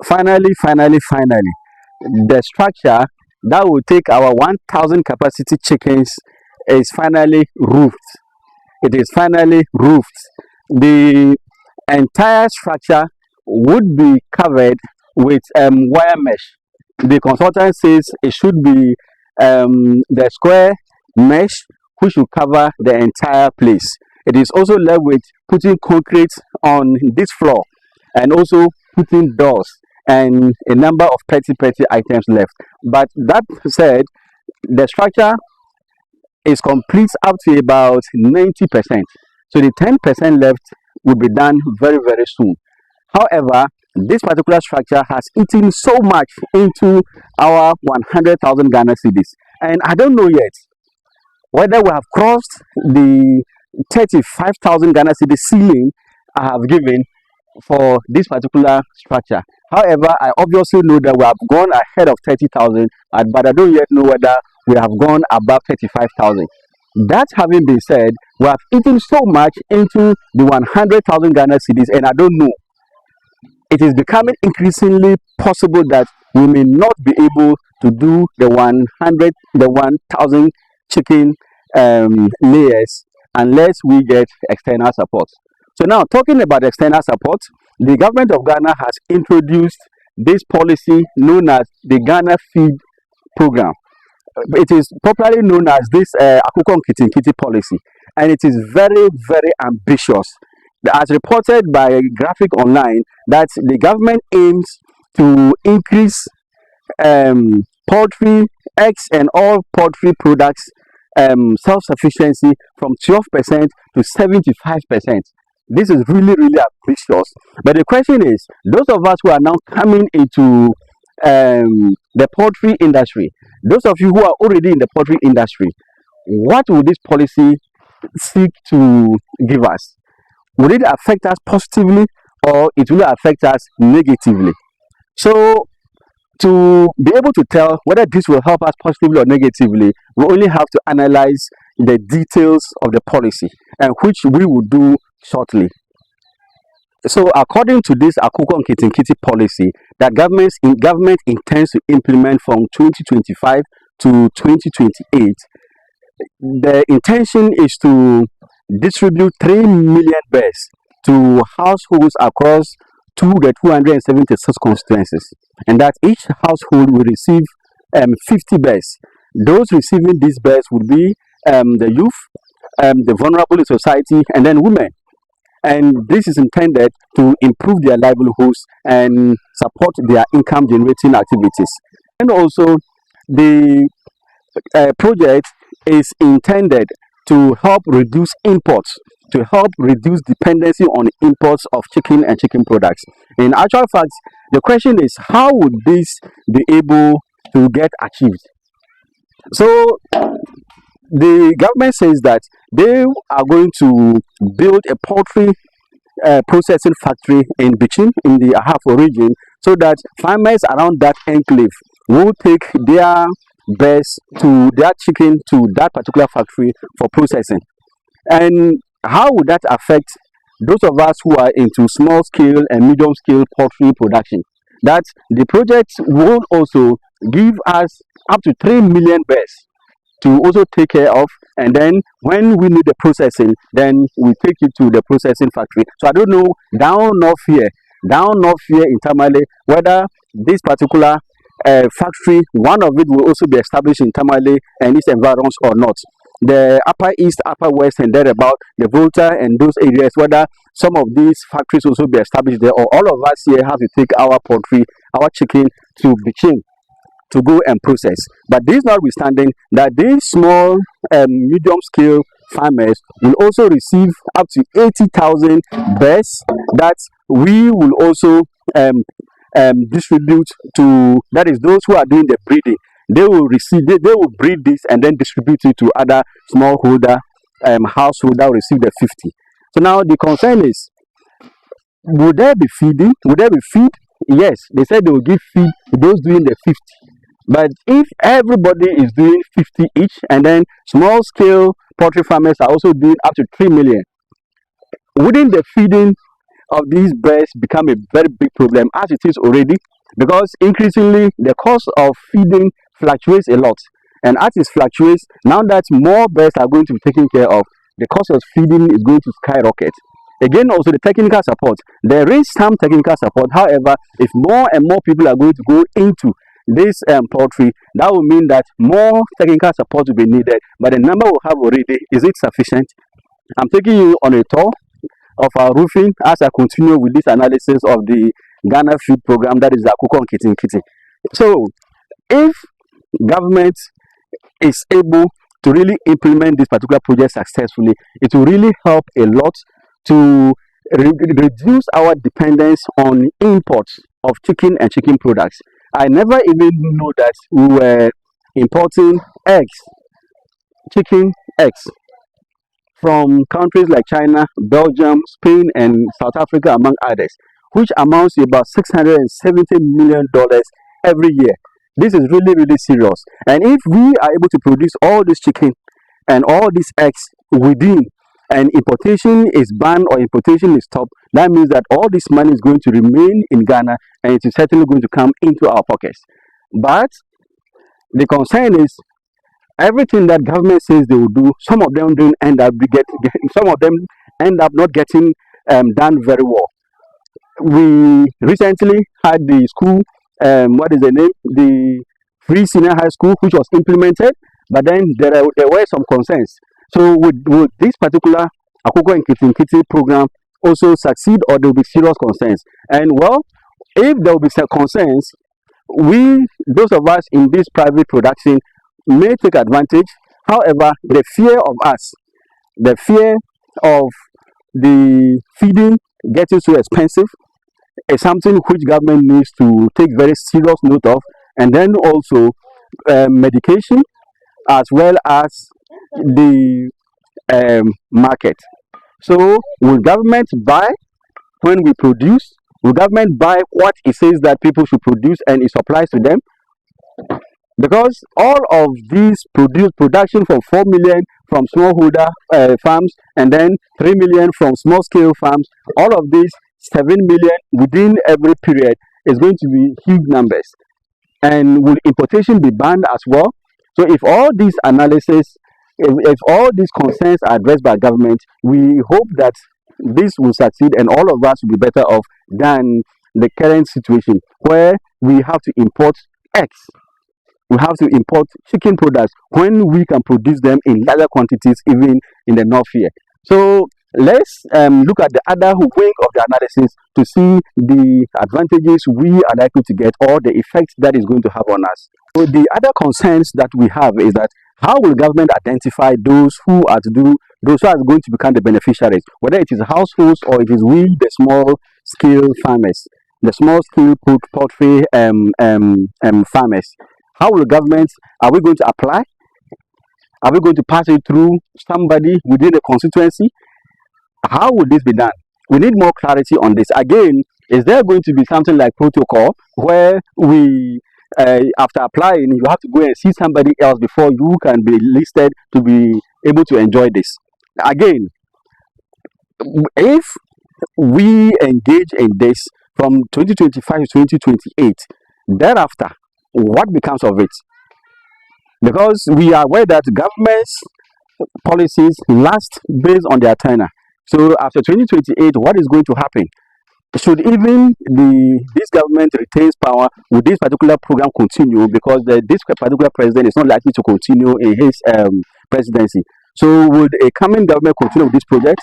Finally, the structure that will take our 1,000 capacity chickens is finally roofed. It is finally roofed. The entire structure would be covered with wire mesh. The consultant says it should be the square mesh which will cover the entire place. It is also left with putting concrete on this floor and also putting doors and a number of petty items left. But that said, the structure is complete up to about 90%. So the 10% left will be done very soon. However, this particular structure has eaten so much into our 100,000 Ghana cedis. And I don't know yet whether we have crossed the 35,000 Ghana cedi ceiling I have given for this particular structure. However, I obviously know that we have gone ahead of 30,000, but I don't yet know whether we have gone above 35,000. That having been said, we have eaten so much into the 100,000 Ghana cedis, and I don't know. It is becoming increasingly possible that we may not be able to do the 1,000 chicken layers unless we get external support. So now, talking about external support, the government of Ghana has introduced this policy known as the Ghana Feed Program. It is popularly known as this Akokong-Kitikiti policy, and it is very ambitious. As reported by Graphic Online, that the government aims to increase poultry, eggs, and all poultry products self-sufficiency from 12% to 75%. This is really ambitious. But the question is, those of us who are now coming into the poultry industry, those of you who are already in the poultry industry, what will this policy seek to give us? Will it affect us positively or it will affect us negatively? So, to be able to tell whether this will help us positively or negatively, we only have to analyze the details of the policy, and which we will do shortly. So, according to this Akokong-Kitikiti policy that government intends to implement from 2025 to 2028, the intention is to distribute 3 million birds to households across the 276 constituencies, and that each household will receive 50 birds. Those receiving these birds would be the youth, the vulnerable in society, and then women. And this is intended to improve their livelihoods and support their income generating activities. And also, the project is intended to help reduce imports, to help reduce dependency on imports of chicken and chicken products. In actual fact, the question is, how would this be able to get achieved? So, the government says that they are going to build a poultry processing factory in Bichin, in the Ahafo region, so that farmers around that enclave will take their birds to their chicken to that particular factory for processing. And how would that affect those of us who are into small scale and medium scale poultry production? That the project will also give us up to 3 million birds to also take care of, and then when we need the processing, then we take it to the processing factory. So I don't know down north here in Tamale, whether this particular factory, one of it will also be established in Tamale and its environs or not. The upper east, upper west, and thereabout, the Volta and those areas, whether some of these factories also be established there, or all of us here have to take our poultry, our chicken to Bichin to go and process. But this notwithstanding, that these small medium scale farmers will also receive up to 80,000 birds that we will also distribute to, that is those who are doing the breeding. They will receive, they will breed this and then distribute it to other smallholder household that will receive the 50. So now the concern is, would there be feeding? Would there be feed? Yes, they said they will give feed to those doing the 50. But if everybody is doing 50 each, and then small scale poultry farmers are also doing up to 3 million, wouldn't the feeding of these birds become a very big problem as it is already, because increasingly the cost of feeding fluctuates a lot. And as it fluctuates, now that more birds are going to be taken care of, the cost of feeding is going to skyrocket. Again, also the technical support. There is some technical support. However, if more and more people are going to go into this poultry, that will mean that more technical support will be needed. But the number we have already, is it sufficient? I'm taking you on a tour of our roofing as I continue with this analysis of the Ghana Feed Program, that is the Akokong-Kitikiti. So, if government is able to really implement this particular project successfully, it will really help a lot to reduce our dependence on imports of chicken and chicken products. I never even knew that we were importing eggs, chicken eggs, from countries like China, Belgium, Spain, and South Africa, among others, which amounts to about $670 million every year. This is really, really serious. And if we are able to produce all this chicken and all these eggs within, and importation is banned or importation is stopped, that means that all this money is going to remain in Ghana and it is certainly going to come into our pockets. But the concern is everything that government says they will do, some of them don't end up some of them end up not getting done very well. We recently had the school, what is the name? The free senior high school, which was implemented, but then there were some concerns. So would this particular Akokong-Kitikiti program also succeed, or there will be serious concerns? And well, if there will be some concerns, those of us in this private production, may take advantage. However, the fear of the feeding getting so expensive is something which government needs to take very serious note of, and then also medication as well as the market. So will government buy when we produce? Will government buy what it says that people should produce and it supplies to them? Because all of these production from 4 million from smallholder farms, and then 3 million from small scale farms, all of these 7 million within every period is going to be huge numbers. And will importation be banned as well? So if all these analysis, if all these concerns are addressed by government, we hope that this will succeed and all of us will be better off than the current situation where we have to import eggs. We have to import chicken products when we can produce them in larger quantities, even in the north here. So let's look at the other wing of the analysis to see the advantages we are likely to get or the effects that is going to have on us. So the other concerns that we have is that how will government identify those who are going to become the beneficiaries, whether it is households or it is we, the small scale farmers, the small scale poultry farmers. How will government, are we going to apply? Are we going to pass it through somebody within the constituency? How will this be done? We need more clarity on this. Again, is there going to be something like protocol where we, after applying, you have to go and see somebody else before you can be listed to be able to enjoy this? Again, if we engage in this from 2025 to 2028, thereafter, what becomes of it? Because we are aware that government's policies last based on their tenure. So after 2028, what is going to happen? Should even this government retains power, would this particular program continue? Because this particular president is not likely to continue in his presidency. So would a coming government continue with this project?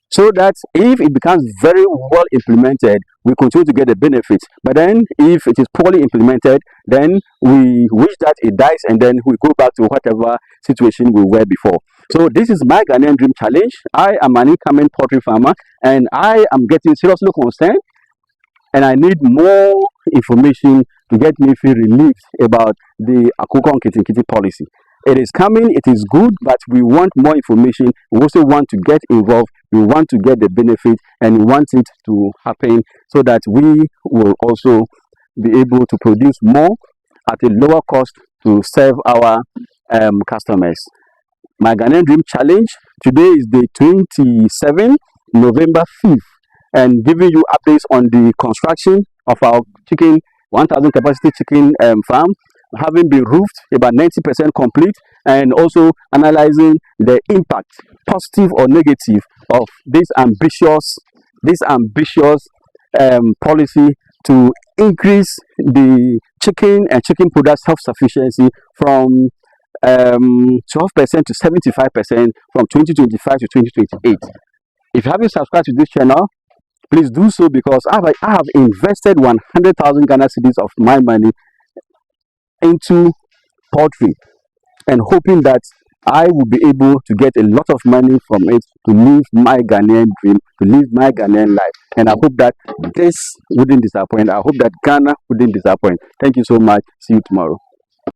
So that if it becomes very well implemented, we continue to get the benefits. But then if it is poorly implemented, then we wish that it dies and then we go back to whatever situation we were before. So this is my Ghanaian Dream Challenge. I am an incoming poultry farmer and I am getting seriously concerned and I need more information to get me feel relieved about the Akokong-Kitikiti policy. It is coming, it is good, but we want more information. We also want to get involved. We want to get the benefit and we want it to happen so that we will also be able to produce more at a lower cost to serve our customers. My Ghanaian Dream Challenge, today is the 27th, November 5th, and giving you updates on the construction of our chicken 1,000 capacity chicken farm, having been roofed about 90% complete, and also analyzing the impact, positive or negative, of this ambitious policy to increase the chicken and chicken product self-sufficiency from 12% to 75% from 2025 to 2028. If you haven't subscribed to this channel, please do so, because I have invested 100,000 Ghana cedis of my money into poultry, and hoping that I will be able to get a lot of money from it to live my Ghanaian dream, to live my Ghanaian life. And I hope that this wouldn't disappoint. I hope that Ghana wouldn't disappoint. Thank you so much. See you tomorrow.